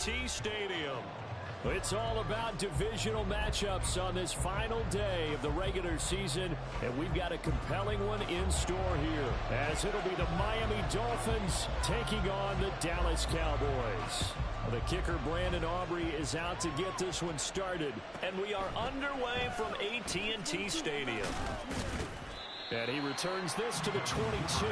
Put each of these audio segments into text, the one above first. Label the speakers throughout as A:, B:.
A: T Stadium. It's all about divisional matchups on this final day of the regular season, and we've got a compelling one in store here, as it'll be the Miami Dolphins taking on the Dallas Cowboys. The kicker, Brandon Aubrey, is out to get this one started, and we are underway from AT&T Stadium. And he returns this to the 22.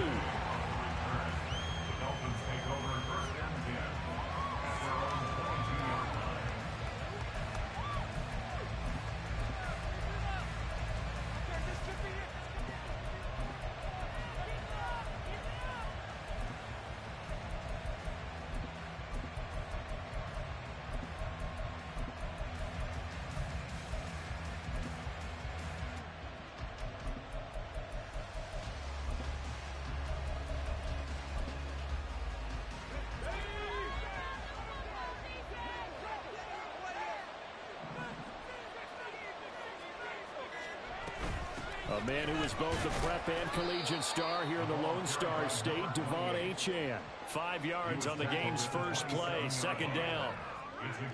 A: A man who is both a prep and collegiate star here in the Lone Star State, De'Von Achane. 5 yards on the game's first play, second down.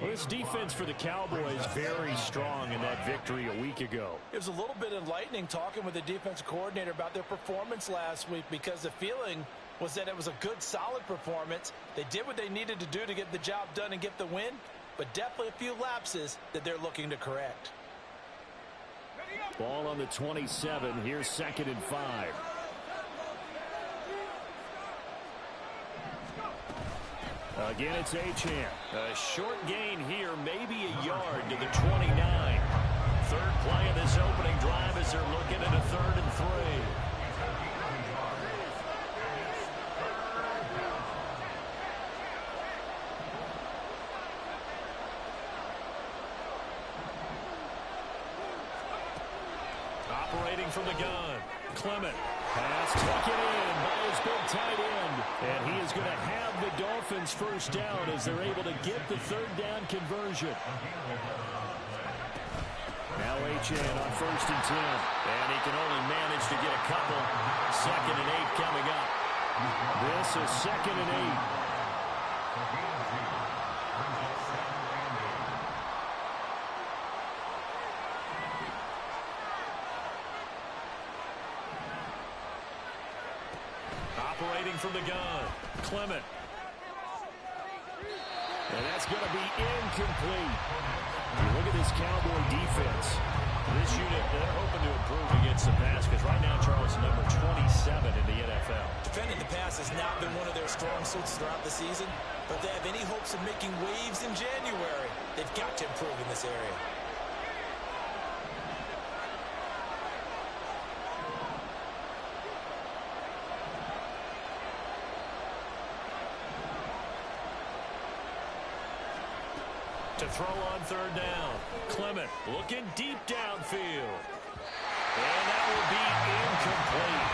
A: Well, this defense for the Cowboys very strong in that victory a week ago.
B: It was a little bit enlightening talking with the defensive coordinator about their performance last week, because the feeling was that it was a good, solid performance. They did what they needed to do to get the job done and get the win, but definitely a few lapses that they're looking to correct.
A: Ball on the 27. Here's 2nd and 5. Again, it's Achane. A short gain here, maybe a yard to the 29. Third play of this opening drive as they're looking at a 3rd and 3. Operating from the gun, Clement. Pass taken in by his big tight end. And he is going to have the Dolphins first down as they're able to get the 3rd down conversion. Now Achane on 1st and 10. And he can only manage to get a couple. 2nd and 8 coming up. This is 2nd and 8. Operating from the gun, Clement. And that's going to be incomplete. You look at this Cowboy defense. This unit, they're hoping to improve against the pass, because right now, Charles, number 27 in the NFL.
B: Defending the pass has not been one of their strong suits throughout the season, but if they have any hopes of making waves in January, they've got to improve in this area.
A: To throw on 3rd down, Clement looking deep downfield. And that will be incomplete.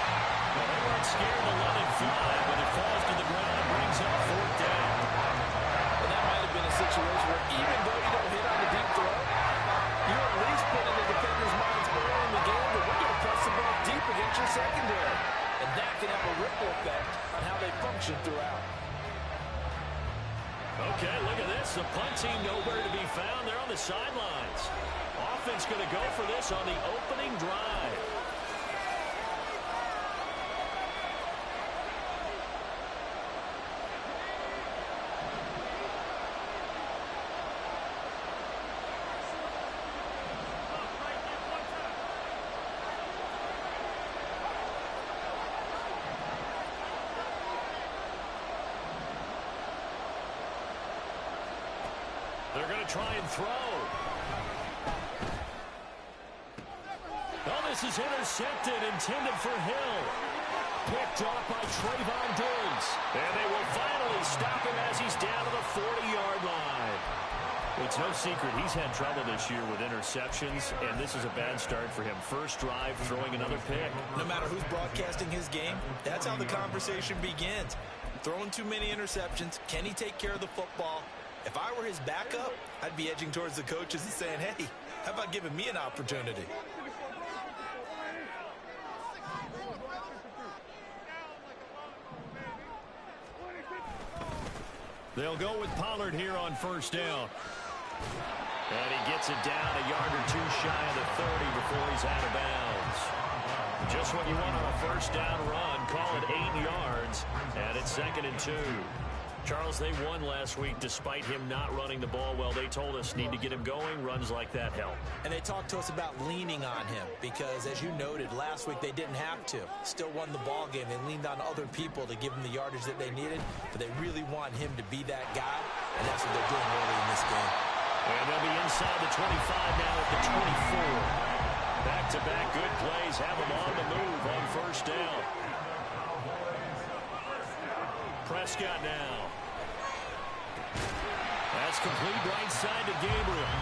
A: Well, they weren't scared to let it fly, but it falls to the ground, brings up 4th down.
B: And that might have been a situation where even though you don't hit on the deep throw, you at least put in the defender's minds early in the game that we're going to press the ball deep against your secondary. And that can have a ripple effect on how they function throughout.
A: Okay, look at this. The punt team nowhere to be found. They're on the sidelines. Offense going to go for this on the opening drive. They're going to try and throw. Oh, this is intercepted, intended for Hill. Picked off by Trayvon Diggs. And they will finally stop him as he's down to the 40-yard line. It's no secret he's had trouble this year with interceptions, and this is a bad start for him. First drive, throwing another pick.
B: No matter who's broadcasting his game, that's how the conversation begins. Throwing too many interceptions. Can he take care of the football? If I were his backup, I'd be edging towards the coaches and saying, hey, how about giving me an opportunity?
A: They'll go with Pollard here on first down. And he gets it down a yard or two shy of the 30 before he's out of bounds. Just what you want on a first down run. Call it 8 yards. And it's 2nd and 2. Charles, they won last week despite him not running the ball well. They told us need to get him going. Runs like that help. And they talked to us about leaning on him because, as you noted, last week they didn't have to. Still won the ball game. They leaned on other people to give him the yardage that they needed, but they really want him to be that guy, and that's what they're doing early in this game. And they'll be inside the 25 now at the 24. Back-to-back good plays have them on the move on first down. Prescott now. That's complete right side to Gabriel.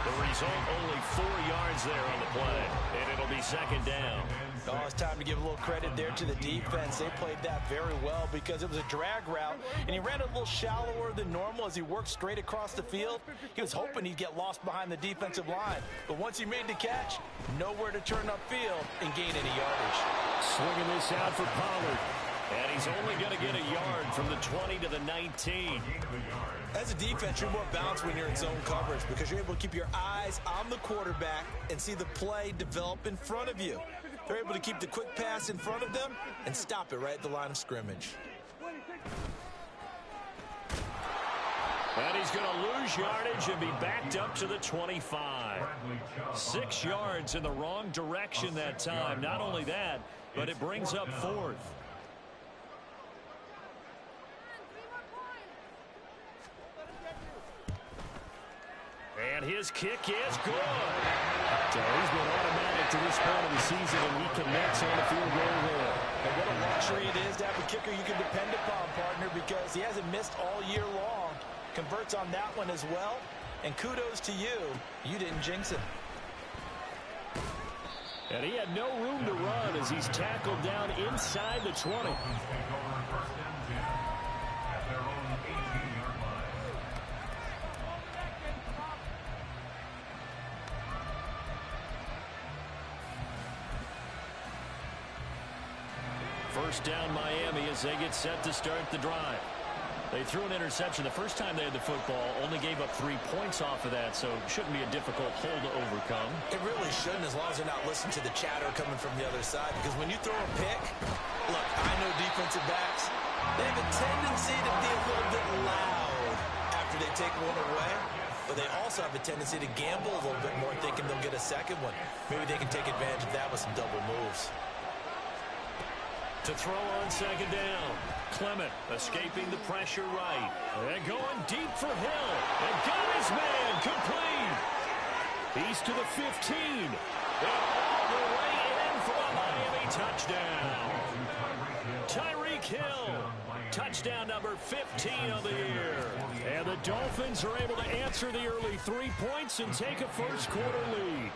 A: The result, only 4 yards there on the play, and it'll be 2nd down. Oh, it's time to give a little credit there to the defense. They played that very well because it was a drag route, and he ran a little shallower than normal as he worked straight across the field. He was hoping he'd get lost behind the defensive line, but once he made the catch, nowhere to turn upfield and gain any yardage. Swinging this out for Pollard. And he's only going to get a yard from the 20 to the 19. As a defense, you're more balanced when you're in zone coverage because you're able to keep your eyes on the quarterback and see the play develop in front of you. They're able to keep the quick pass in front of them and stop it right at the line of scrimmage. And he's going to lose yardage and be backed up to the 25. 6 yards in the wrong direction that time. Not only that, but it brings up 4th. And his kick is good. So he's been automatic to this point of the season, and he connects on the field goal there. And what a luxury it is to have a kicker you can depend upon, partner, because he hasn't missed all year long. Converts on that one as well. And kudos to you. You didn't jinx him. And he had no room to run as he's tackled down inside the 20. First down Miami as they get set to start the drive. They threw an interception the first time they had the football, only gave up 3 points off of that, so shouldn't be a difficult hole to overcome. It really shouldn't, as long as they're not listening to the chatter coming from the other side, because when you throw a pick, look, I know defensive backs, they have a tendency to be a little bit loud after they take one away, but they also have a tendency to gamble a little bit more, thinking they'll get a second one. Maybe they can take advantage of that with some double moves. To throw on 2nd down. Clement escaping the pressure right. And going deep for Hill. And got his man complete. He's to the 15. And all the way in for a Miami touchdown. Tyreek Hill. Touchdown number 15 of the year. And the Dolphins are able to answer the early 3 points and take a first-quarter lead.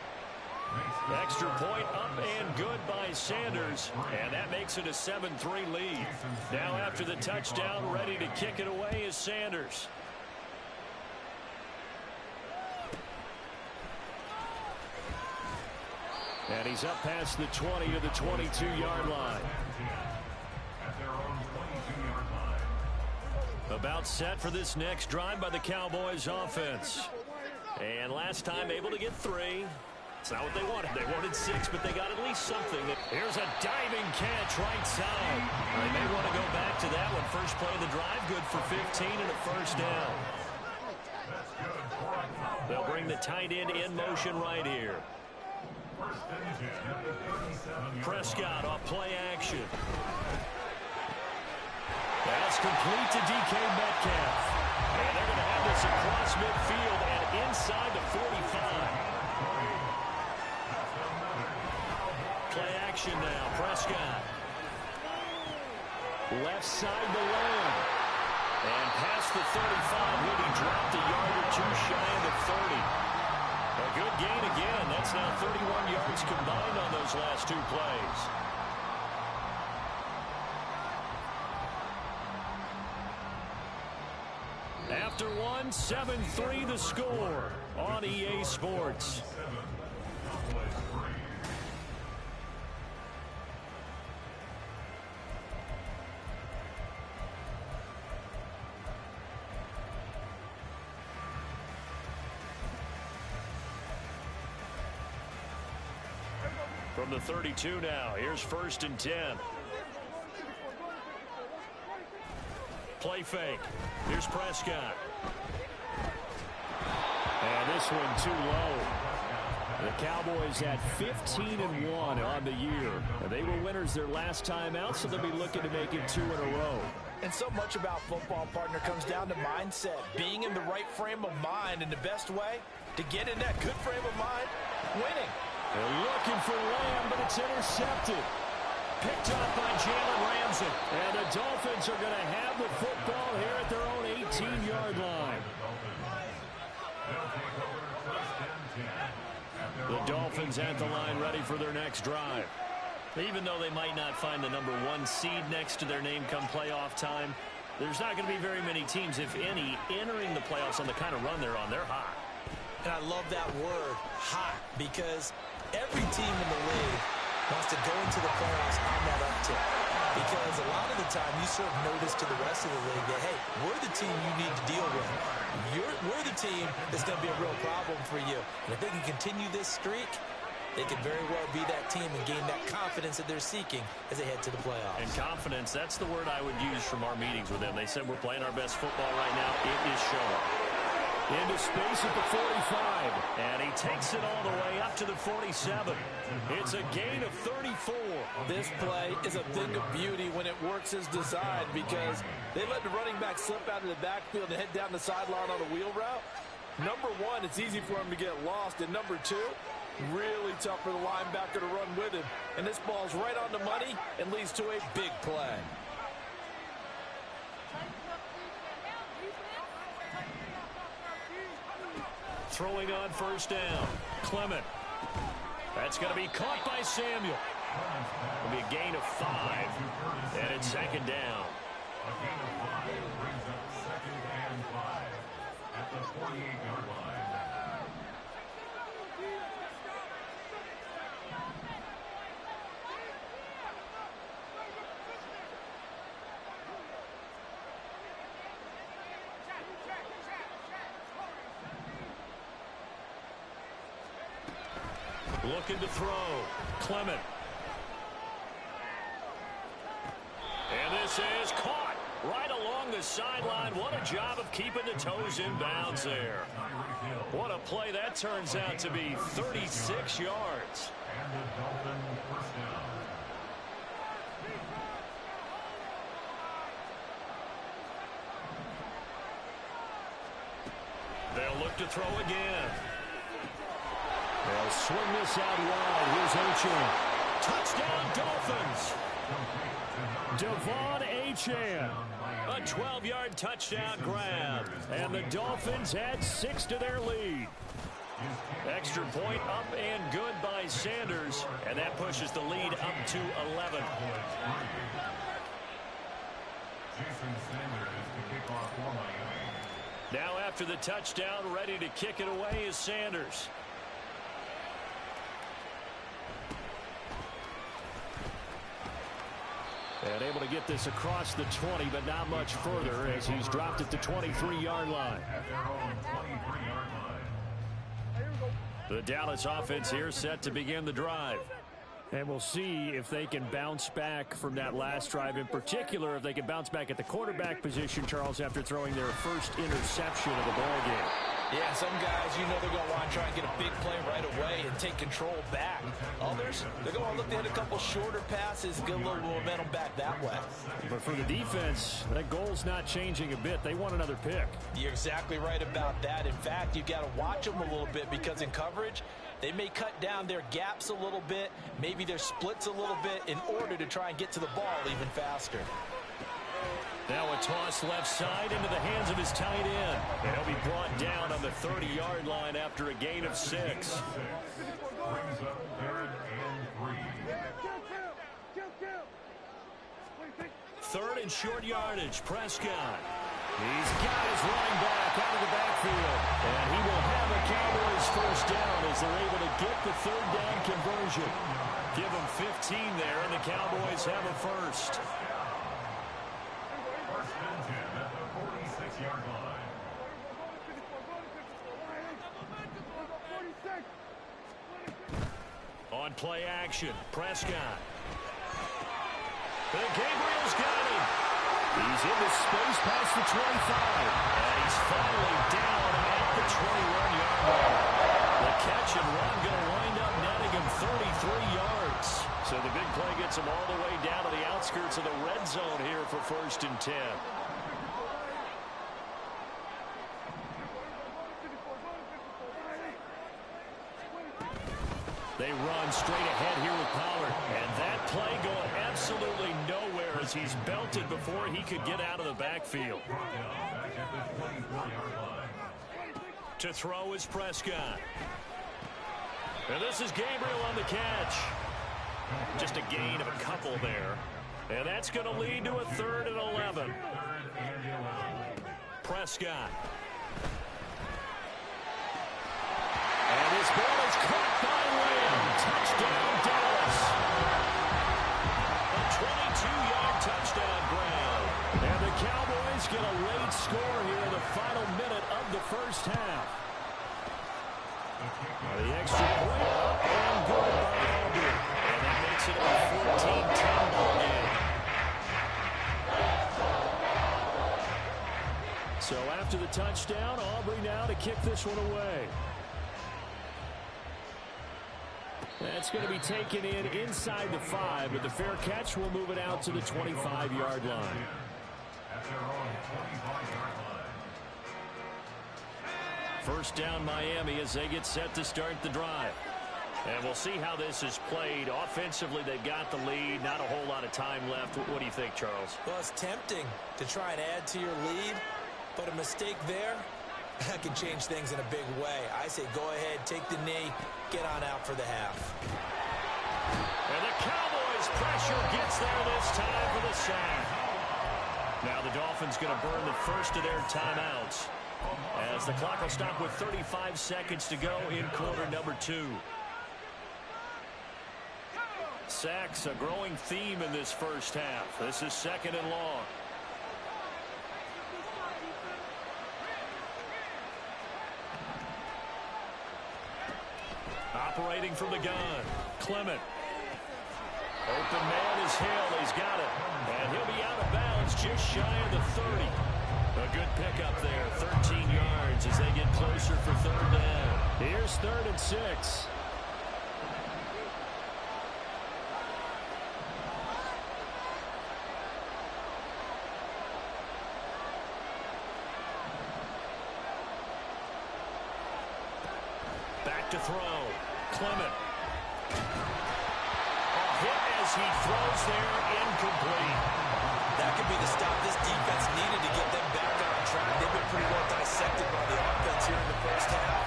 A: Extra point up and good by Sanders, and that makes it a 7-3 lead. Now after the touchdown, ready to kick it away is Sanders. And he's up past the 20 to the 22-yard line. About set for this next drive by the Cowboys offense. And last time able to get 3. It's not what they wanted. They wanted 6, but they got at least something. Here's a diving catch right side. They may want to go back to that one. First play of the drive, good for 15 and a first down. They'll bring the tight end in motion right here. Prescott off play action. That's complete to DK Metcalf. And they're going to have this across midfield and inside the 45. Play action now. Prescott. Left side to Lamb. And past the 35, he'll be dropped a yard or two shy of the 30. A good gain again. That's now 31 yards combined on those last 2 plays. After one, 7-3 the score on EA Sports. From the 32 now, here's 1st and 10. Play fake. Here's Prescott. And this one too low. The Cowboys at 15-1 on the year. They were winners their last time out, so they'll be looking to make it 2 in a row.
B: And so much about football, partner, comes down to mindset. Being in the right frame of mind, and the best way to get in that good frame of mind, winning.
A: They're looking for Lamb, but it's intercepted. Picked up by Jalen Ramsey. And the Dolphins are going to have the football here at their own 18-yard line. The Dolphins at the line, ready for their next drive. Even though they might not find the number 1 seed next to their name come playoff time, there's not going to be very many teams, if any, entering the playoffs on the kind of run they're on. They're hot.
B: And I love that word, hot, because every team in the league wants to go into the playoffs on that uptick. Because a lot of the time you serve notice to the rest of the league that, hey, we're the team you need to deal with. We're the team that's going to be a real problem for you. And if they can continue this streak, they could very well be that team and gain that confidence that they're seeking as they head to the playoffs.
A: And confidence, that's the word I would use from our meetings with them. They said we're playing our best football right now. It is showing. Into space at the 45. And he takes it all the way up to the 47. It's a gain of 34.
B: This play is a thing of beauty when it works as designed, because they let the running back slip out of the backfield and head down the sideline on a wheel route. Number one, it's easy for him to get lost. And number two, really tough for the linebacker to run with him. And this ball's right on the money and leads to a big play.
A: Throwing on 1st down. Clement. That's going to be caught by Samuel. It'll be a gain of 5. And it's 2nd down.
C: A gain of 5 brings up 2nd and 5 at the 48-yard line.
A: Looking to throw. Clement. And this is caught right along the sideline. What a job of keeping the toes in bounds there. What a play that turns out to be. 36 yards.
C: And the Dolphin 1st down.
A: They'll look to throw again. They'll swing this out wide. Here's Achane. Touchdown, Dolphins. Devon Achane. A 12-yard touchdown grab. And the Dolphins add 6 to their lead. Extra point up and good by Sanders. And that pushes the lead up to 11.
C: Jason Sanders to kick off for Miami.
A: Now after the touchdown, ready to kick it away is Sanders. And able to get this across the 20, but not much further as he's dropped it to 23-yard line.
C: At their own 23-yard line.
A: The Dallas offense here set to begin the drive. And we'll see if they can bounce back from that last drive. In particular, if they can bounce back at the quarterback position, Charles, after throwing their first interception of the ballgame.
B: Yeah, some guys, you know, they're going to want to try and get a big play right away and take control back. Others, they're going to look to hit a couple shorter passes, get a little momentum back that way.
A: But for the defense, that goal's not changing a bit. They want another pick.
B: You're exactly right about that. In fact, you've got to watch them a little bit, because in coverage, they may cut down their gaps a little bit, maybe their splits a little bit, in order to try and get to the ball even faster.
A: Now a toss left side into the hands of his tight end. And he'll be brought down on the 30-yard line after a gain of 6.
C: Brings up 3rd and 3.
A: 3rd and short yardage. Prescott. He's got his running back out of the backfield. And he will have a Cowboys 1st down as they're able to get the 3rd down conversion. Give them 15 there, and the Cowboys have a 1st.
C: 1st and 10 at the 46-yard line.
A: On play action. Prescott. And Gabriel's got him. He's into space past the 25. And he's finally down at the 21-yard line. The catch and run going to wind up netting him 33 yards. So the big play gets him all the way down to the outskirts of the red zone here for 1st and 10. They run straight ahead here with Pollard. And that play going absolutely nowhere as he's belted before he could get out of the backfield. To throw is Prescott. And this is Gabriel on the catch. Just a gain of a couple there. And that's going to lead to a 3rd and 11. Prescott. And his ball is caught by Lamb. Touchdown, Dallas. A 22-yard touchdown grab. And the Cowboys get a late score here in the final minute of the first half. The extra point up and good by Aubrey. And that makes it a 14-10 ball game. So after the touchdown, Aubrey now to kick this one away. That's going to be taken in inside the 5, but the fair catch will move it out to the 25-yard line. First down Miami as they get set to start the drive. And we'll see how this is played. Offensively, they've got the lead. Not a whole lot of time left. What do you think, Charles?
B: Well, it's tempting to try and add to your lead, but a mistake there, that can change things in a big way. I say go ahead, take the knee, get on out for the half.
A: And the Cowboys' pressure gets there this time for the sack. Now the Dolphins going to burn the first of their timeouts as the clock will stop with 35 seconds to go in quarter number 2. Sacks, a growing theme in this first half. This is 2nd and long. Operating from the gun, Clement. Open man is Hill. He's got it. And he'll be out of bounds just shy of the 30. A good pickup there, 13 yards as they get closer for 3rd down. Here's 3rd and 6. Back to throw. Clement. A hit as he throws there, incomplete.
B: That could be the stop this defense needed to get them back on track. They've been pretty well dissected by the offense here in the first half.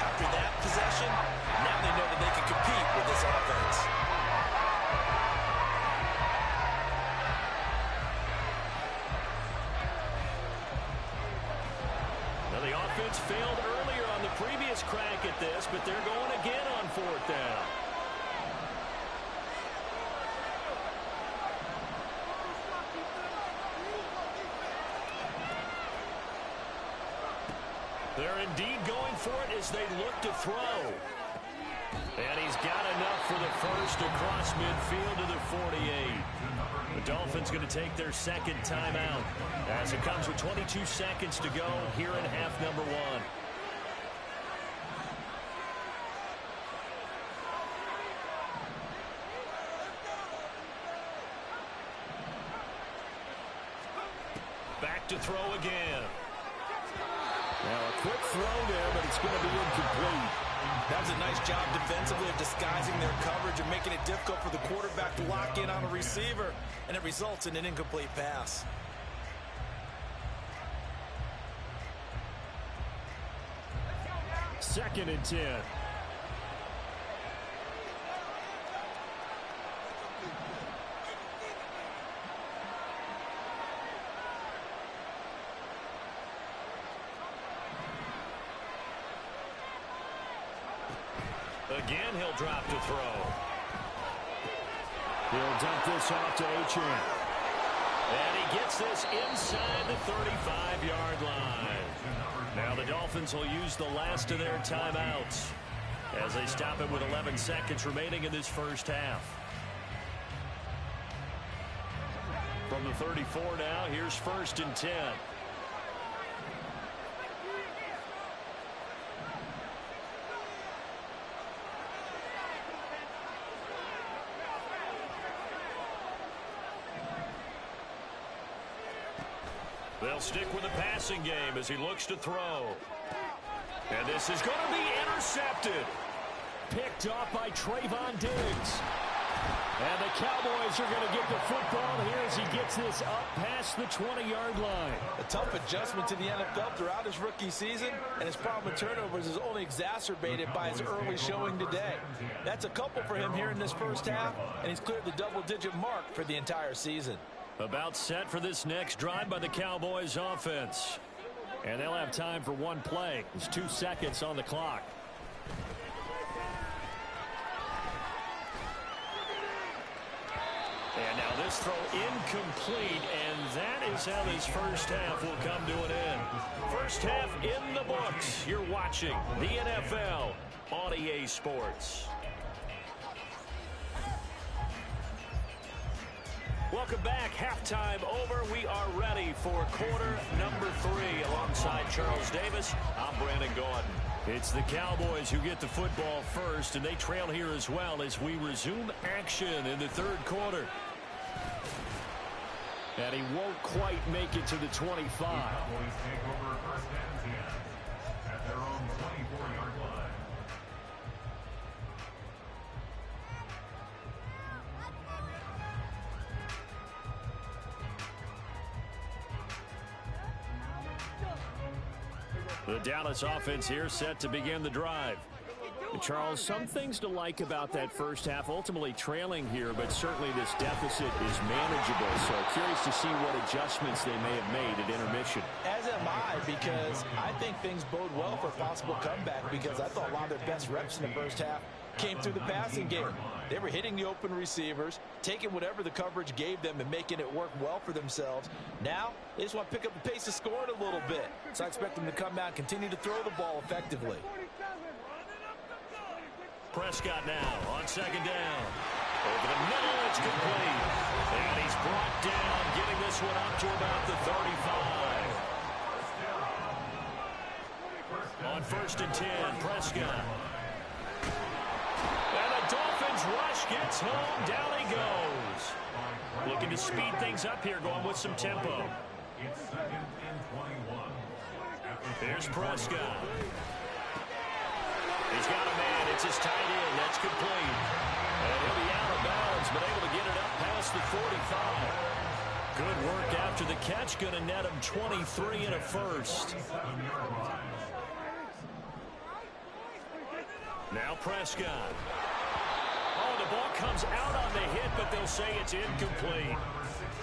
B: After that possession, now they know that they can compete with this offense.
A: Now the offense failed earlier on the previous crack at this, but they're going again on 4th down. They're indeed going for it as they look to throw. And he's got enough for the first across midfield to the 48. The Dolphins going to take their 2nd timeout as it comes with 22 seconds to go here in half number 1. Back to throw again. Now a quick throw there, but it's going to be incomplete.
B: That was a nice job defensively of disguising their coverage and making it difficult for the quarterback to lock in on a receiver, and it results in an incomplete pass.
A: Second and 10. Again, he'll drop to throw. He'll dump this off to Achane. And he gets this inside the 35-yard line. Now the Dolphins will use the last of their timeouts as they stop it with 11 seconds remaining in this first half. From the 34 now, here's 1st and 10. They'll stick with the passing game as he looks to throw. And this is going to be intercepted. Picked off by Trayvon Diggs. And the Cowboys are going to get the football here as he gets this up past the 20-yard line.
B: A tough adjustment to the NFL throughout his rookie season, and his problem with turnovers is only exacerbated by his early showing today. That's a couple for him here in this first half, and he's cleared the double-digit mark for the entire season.
A: About set for this next drive by the Cowboys offense. And they'll have time for one play. There's 2 seconds on the clock. And now this throw incomplete, and that is how this first half will come to an end. First half in the books. You're watching the NFL on EA Sports. Welcome back. Halftime over. We are ready for quarter number 3. Alongside Charles Davis, I'm Brandon Gaudin. It's the Cowboys who get the football first, and they trail here as well as we resume action in the third quarter. And he won't quite make it to the 25.
C: Cowboys take over 1st and 10 at their own 24-yard line.
A: The Dallas offense here set to begin the drive. Charles, some things to like about that first half, ultimately trailing here, but certainly this deficit is manageable. So curious to see what adjustments they may have made at intermission.
B: As am I, because I think things bode well for a possible comeback, because I thought a lot of their best reps in the first half came through the passing game. They were hitting the open receivers, taking whatever the coverage gave them and making it work well for themselves. Now, they just want to pick up the pace of scoring a little bit. So I expect them to come out and continue to throw the ball effectively.
A: Prescott now on 2nd down. Over the middle, it's complete. And he's brought down, getting this one up to about the 35. On 1st and 10, Prescott. And the Dolphins rush gets home. Down he goes. Looking to speed things up here, going with some tempo.
C: It's 2nd and 21.
A: Here's Prescott. He's got a man. It's his tight end. That's complete. And he'll be out of bounds, but able to get it up past the 45. Good work after the catch. Going to net him 23 and a first. Now Prescott. Oh, the ball comes out on the hit, but they'll say it's incomplete.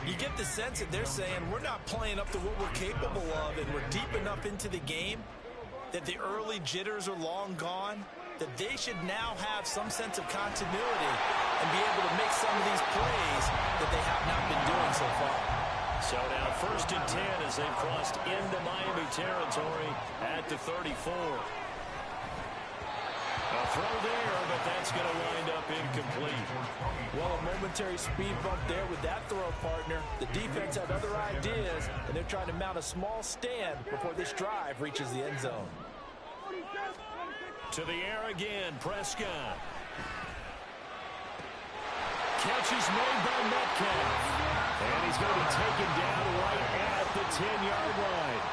B: You get the sense that they're saying we're not playing up to what we're capable of, and we're deep enough into the game that the early jitters are long gone, that they should now have some sense of continuity and be able to make some of these plays that they have not been doing so far.
A: So now 1st and 10 as they've crossed into Miami territory at the 34. A throw there, but that's going to wind up incomplete.
B: Well, a momentary speed bump there with that throw, partner. The defense had other ideas, and they're trying to mount a small stand before this drive reaches the end zone.
A: To the air again, Prescott. Catch is made by Metcalf. And he's going to be taken down right at the 10-yard line.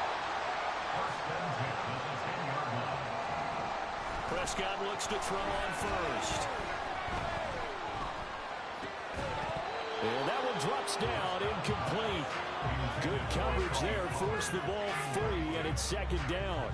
A: Prescott looks to throw on 1st. And that one drops down, incomplete. Good coverage there, forced the ball free, and it's 2nd down.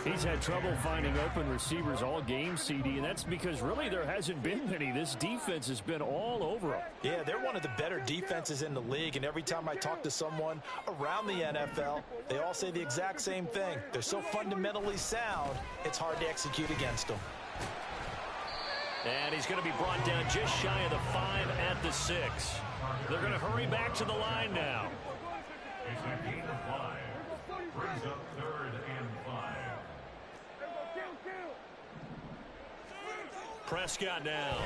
A: He's had trouble finding open receivers all game, CD, and that's because really there hasn't been many. This defense has been all over him.
B: Yeah, they're one of the better defenses in the league, and every time I talk to someone around the NFL, they all say the exact same thing. They're so fundamentally sound, it's hard to execute against them.
A: And he's going to be brought down just shy of the 5 at the 6. They're going to hurry back to the line now.
C: It's a gain of 5. Brings up 3rd and 5.
A: Prescott now.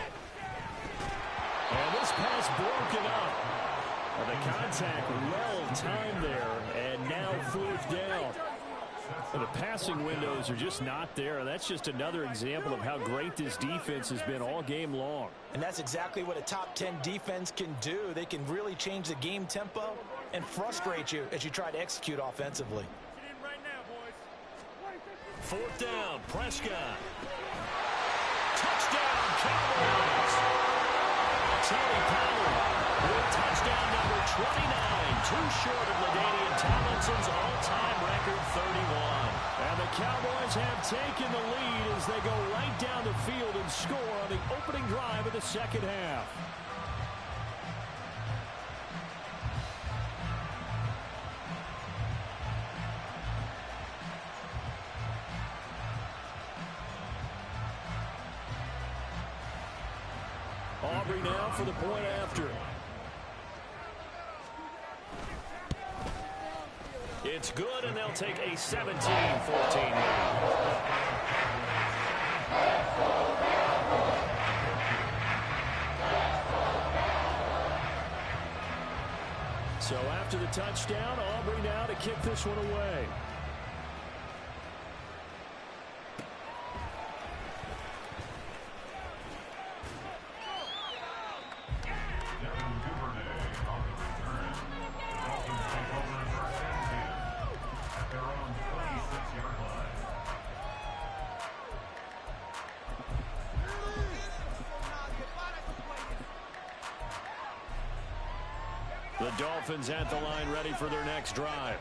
A: And this pass broken up. Well, the contact well timed there, and now fourth down. Well, the passing windows are just not there. And that's just another example of how great this defense has been all game long.
B: And that's exactly what a top 10 defense can do. They can really change the game tempo and frustrate you as you try to execute offensively.
A: Fourth down, Prescott. Touchdown, Cowboys. Tony Pollard with touchdown number 29, too short of LaDainian Tomlinson's all-time record 31. And the Cowboys have taken the lead as they go right down the field and score on the opening drive of the second half. Aubrey now for the point after. It's good, and they'll take a 17-14 lead. So after the touchdown, Aubrey now to kick this one away. The Dolphins at the line ready for their next drive.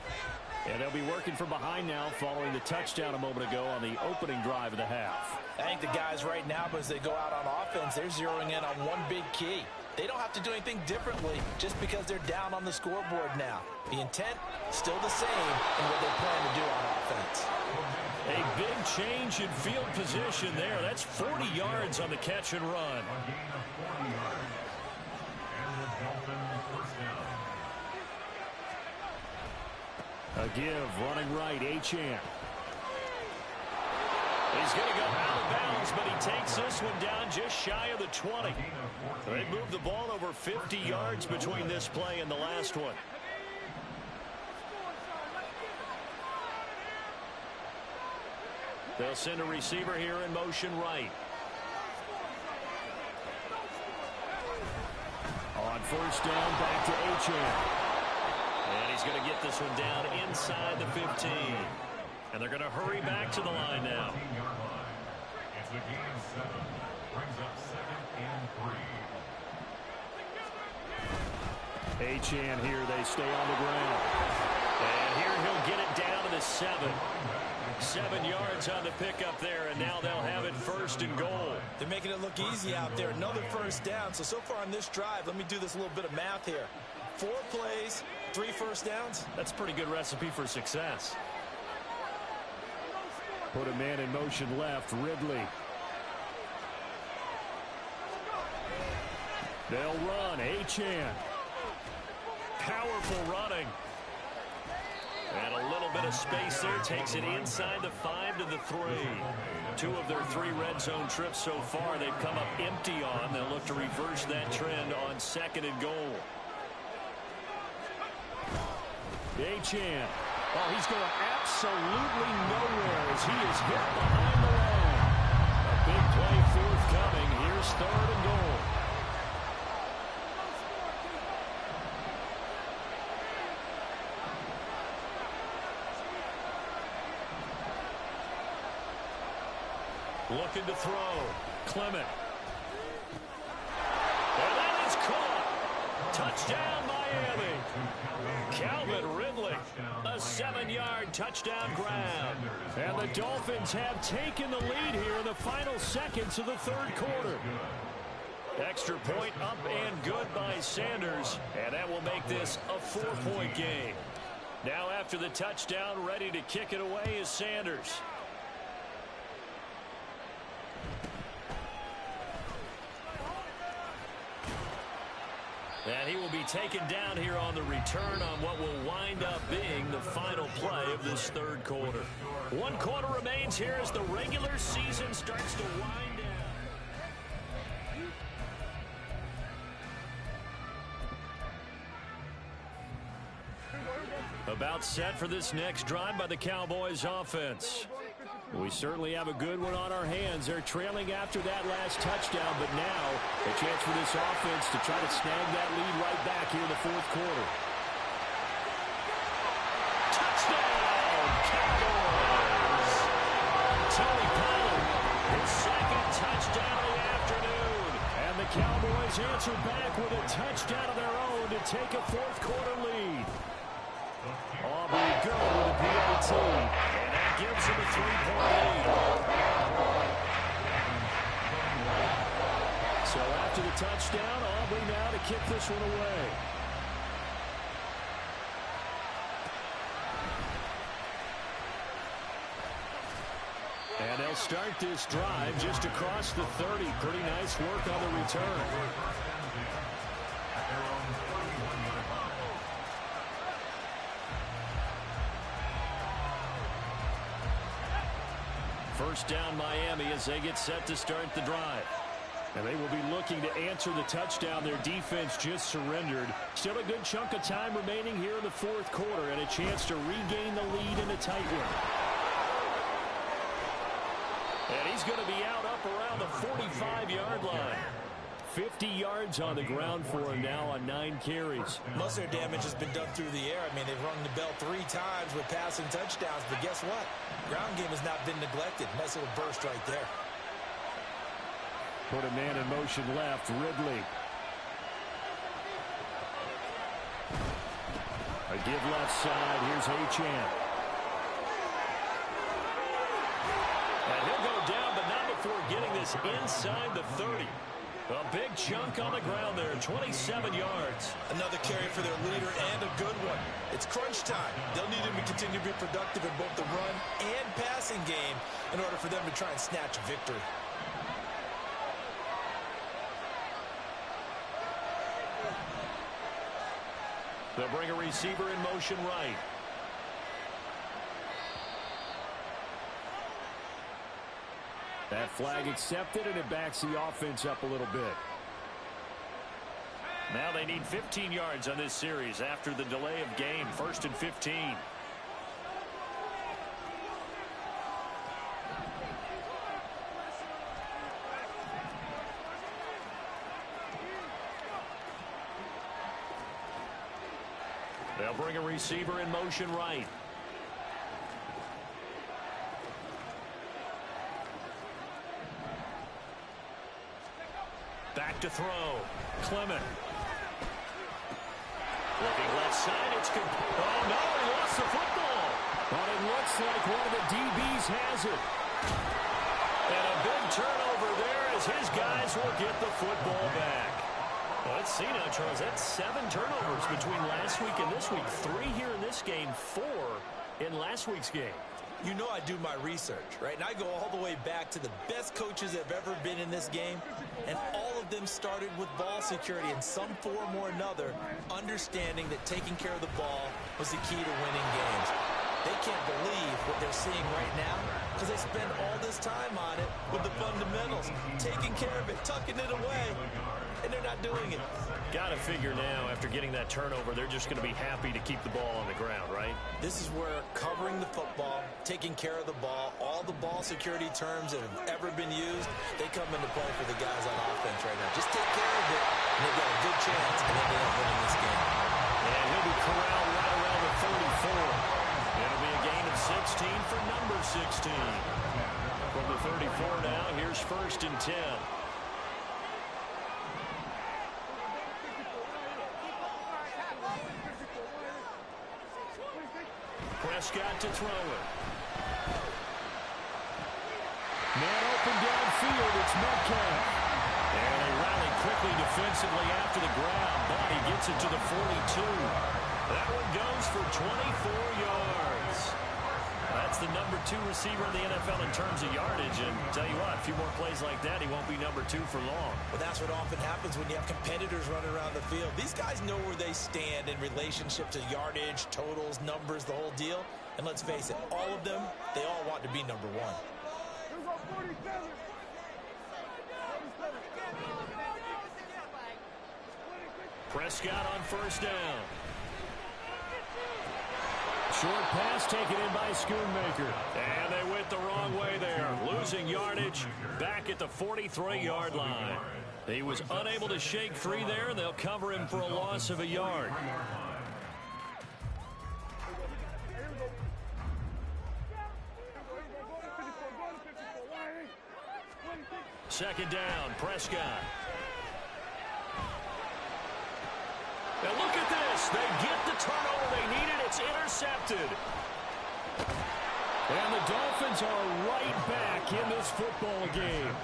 A: And they'll be working from behind now following the touchdown a moment ago on the opening drive of the half.
B: I think the guys right now, as they go out on offense, they're zeroing in on one big key. They don't have to do anything differently just because they're down on the scoreboard now. The intent, still the same in what they plan to do on offense.
A: A big change in field position there. That's 40 yards on the catch and run.
C: A gain of 40 yards. And the Dolphins first down.
A: A give, running right, Achane. He's going to go out of bounds, but he takes this one down just shy of the 20. They moved the ball over 50 yards between this play and the last one. They'll send a receiver here in motion right. On first down, back to Achane. And he's going to get this one down inside the 15. And they're going to hurry back to the line now.
C: It's a gain of 7. Brings up 2nd and 3.
A: Achane here, they stay on the ground. And here he'll get it down to the 7. 7 yards on the pickup there, and now they'll have it first and goal.
B: They're making it look easy out there. Another first down. So far on this drive, let me do this little bit of math here. 4 plays, 3 first downs.
A: That's a pretty good recipe for success. Put a man in motion left, Ridley. They'll run, Achane. Powerful running. And a little bit of space there, takes it inside the 5 to the 3. 2 of their 3 red zone trips so far, they've come up empty on. They'll look to reverse that trend on 2nd and goal. Achane. Oh, he's going absolutely nowhere as he is hit behind the line. A big play forthcoming. Here's 3rd and goal. Looking to throw. Clement. And that is caught. Touchdown, Miami. Calvin Ridley, a 7-yard touchdown grab. And the Dolphins have taken the lead here in the final seconds of the 3rd quarter. Extra point up and good by Sanders, and that will make this a 4-point game. Now after the touchdown, ready to kick it away is Sanders. And he will be taken down here on the return on what will wind up being the final play of this 3rd quarter. 1 quarter remains here as the regular season starts to wind down. About set for this next drive by the Cowboys offense. We certainly have a good one on our hands. They're trailing after that last touchdown, but now a chance for this offense to try to snag that lead right back here in the fourth quarter. Touchdown, Cowboys! Tony Pollard, his second touchdown of the afternoon. And the Cowboys answer back with a touchdown of their own to take a fourth quarter lead. Aubrey good with a PAT, and that gives him a 3-point lead. So after the touchdown, Aubrey now to kick this one away. And they'll start this drive just across the 30. Pretty nice work on the return. First down Miami as they get set to start the drive. And they will be looking to answer the touchdown their defense just surrendered. Still a good chunk of time remaining here in the fourth quarter and a chance to regain the lead in a tight one. And he's going to be out up around the 45-yard line. 50 yards on the ground for him now on 9 carries.
B: Most of their damage has been done through the air. I mean, they've rung the bell 3 times with passing touchdowns, but guess what? Ground game has not been neglected. Nice little burst right there.
A: Put a man in motion left, Ridley. A give left side, here's Achane. And he'll go down, but not before getting this inside the 30. A big chunk on the ground there, 27 yards.
B: Another carry for their leader and a good one. It's crunch time. They'll need him to continue to be productive in both the run and passing game in order for them to try and snatch a victory.
A: They'll bring a receiver in motion right. That flag accepted, and it backs the offense up a little bit. Now they need 15 yards on this series after the delay of game. 1st and 15. They'll bring a receiver in motion right. Back to throw. Clement. Looking left side. It's good. Oh, no, he lost the football. But it looks like one of the DBs has it. And a big turnover there as his guys will get the football back. Well, let's see now, Charles. That's 7 turnovers between last week and this week. 3 here in this game, 4 in last week's game.
B: You know I do my research, right? And I go all the way back to the best coaches that have ever been in this game. And all of them started with ball security in some form or another, understanding that taking care of the ball was the key to winning games. They can't believe what they're seeing right now because they spend all this time on it with the fundamentals, taking care of it, tucking it away, and they're not doing it.
A: Got to figure now, after getting that turnover, they're just going to be happy to keep the ball on the ground, right?
B: This is where covering the football, taking care of the ball, all the ball security terms that have ever been used, they come into play for the guys on offense right now. Just take care of it, and they've got a good chance of ending up winning this game.
A: And he'll be corralled right around the 34. It'll be a gain of 16 for number 16. From the 34 now, here's 1st and 10. Prescott to throw it. Man open downfield, it's Metcalf. And they rally quickly defensively after the grab, but he gets it to the 42. That one goes for 24 yards. That's the number 2 receiver in the NFL in terms of yardage. And tell you what, a few more plays like that, he won't be number 2 for long.
B: Well, that's what often happens when you have competitors running around the field. These guys know where they stand in relationship to yardage, totals, numbers, the whole deal. And let's face it, all of them, they all want to be number 1.
A: Prescott on first down. Short pass taken in by Schoonmaker. And they went the wrong way there. Losing yardage back at the 43-yard line. He was unable to shake free there, and they'll cover him for a loss of a yard. Second down, Prescott. And look at this. They get the turnover they needed. It's intercepted. And the Dolphins are right back in this football game.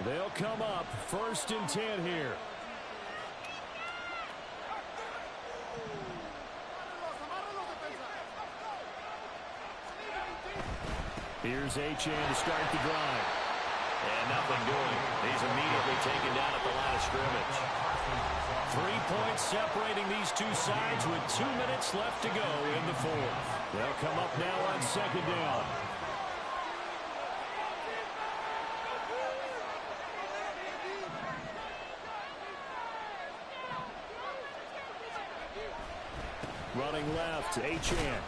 A: They'll come up first and 10 here. Here's Achane to start the drive.
B: And nothing doing. He's immediately taken down at the line of scrimmage.
A: 3 points separating these two sides with 2 minutes left to go in the fourth. They'll come up now on second down. Running left, Achane.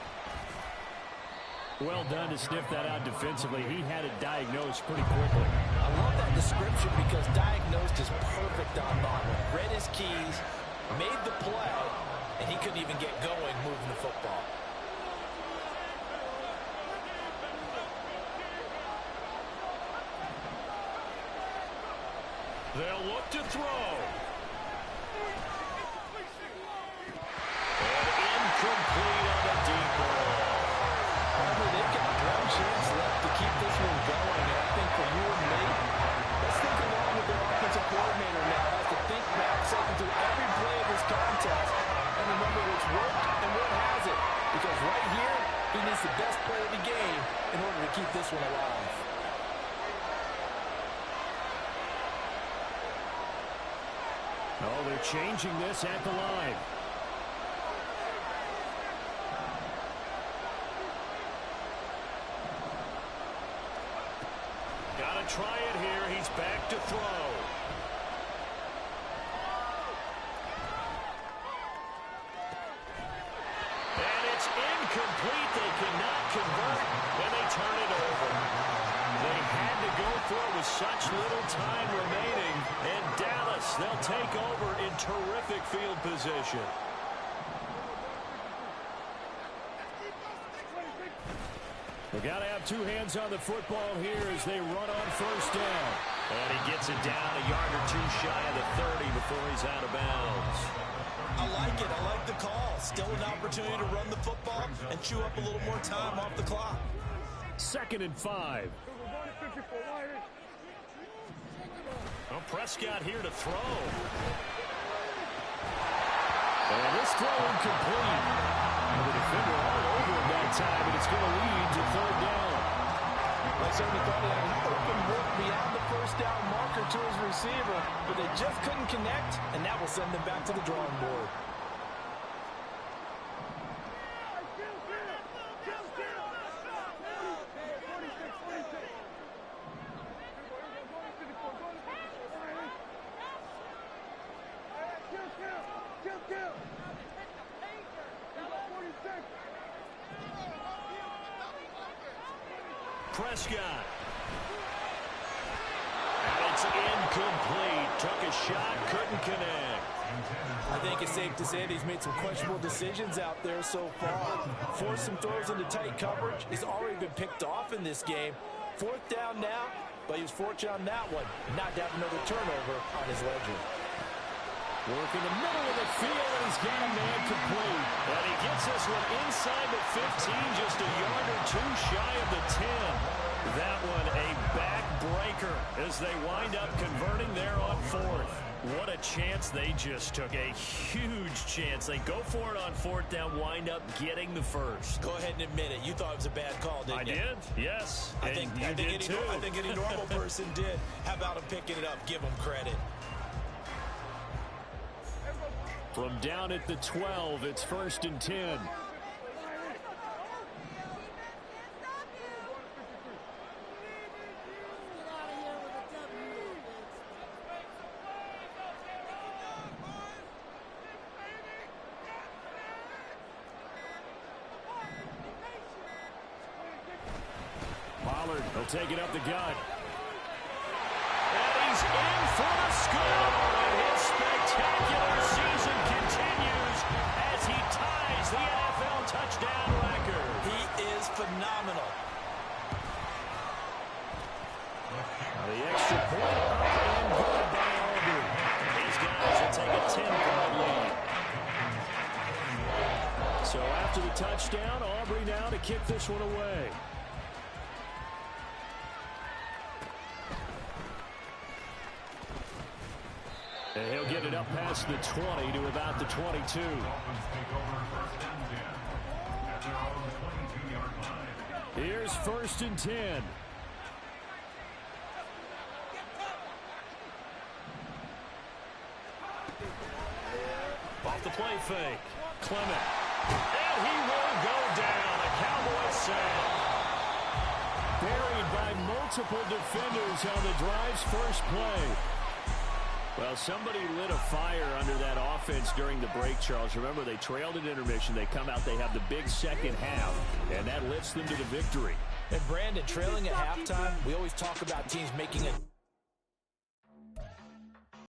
A: Well done to sniff that out defensively. He had it diagnosed pretty quickly.
B: I love that description because diagnosed is perfect on that one. Read his keys, made the play, and he couldn't even get going moving the football.
A: They'll look to throw. And incomplete on the deep ball.
B: They've got one chance left to keep this one going, and I think for you and me, let's think along with their offensive coordinator now. Has to think back, cycle through every play of this contest, and remember what's worked and what hasn't. Because right here, he needs the best play of the game in order to keep this one alive.
A: Oh, they're changing this at the line. Gotta try it here. He's back to throw. And it's incomplete. They cannot convert, and they turn it over. They had to go for it with such little time remaining, and Dallas, they'll take over in terrific field position. They got to have two hands on the football here as they run on first down. And he gets it down a yard or two shy of the 30 before he's out of bounds.
B: I like it. I like the call. Still an opportunity to run the football and chew up a little more time off the clock.
A: 2nd and 5. Well, Prescott here to throw. And this throw incomplete. The defender all over him that time, and it's going to lead to 3rd down.
B: I certainly thought he had an open look beyond the first down marker to his receiver, but they just couldn't connect, and that will send them back to the drawing board.
A: Prescott. And it's incomplete. Took a shot, couldn't connect.
B: I think it's safe to say that he's made some questionable decisions out there so far. Forced some throws into tight coverage. He's already been picked off in this game. 4th down now, but he was fortunate on that one. Not to have another turnover on his ledger.
A: Work in the middle of the field, and he's got a man complete. And he gets this one inside the 15, just a yard or two shy of the 10. That one a backbreaker as they wind up converting there on 4th. What a chance they just took, a huge chance. They go for it on 4th down, wind up getting the first.
B: Go ahead and admit it. You thought it was a bad call, didn't you?
A: I did, yes.
B: I think any normal person did. How about him picking it up? Give him credit.
A: From down at the 12, it's 1st and 10. He'll take it up the gut. And he's in for the score. And his spectacular season continues as he ties the NFL touchdown record.
B: He is phenomenal.
A: The extra point up and good by Aubrey. These guys will take a 10-point lead. So after the touchdown, Aubrey now to kick this one away. And he'll get it up past the 20 to about the 22.
C: Dolphins take over first and 10 at their own 22-yard line.
A: Here's 1st and 10. Off the play fake. Clement. And he will go down. A Cowboy sack. Buried by multiple defenders on the drive's first play. Well, somebody lit a fire under that offense during the break, Charles. Remember, they trailed at intermission. They come out, they have the big second half, and that lifts them to the victory.
B: And Brandon, trailing at halftime, we always talk about teams making a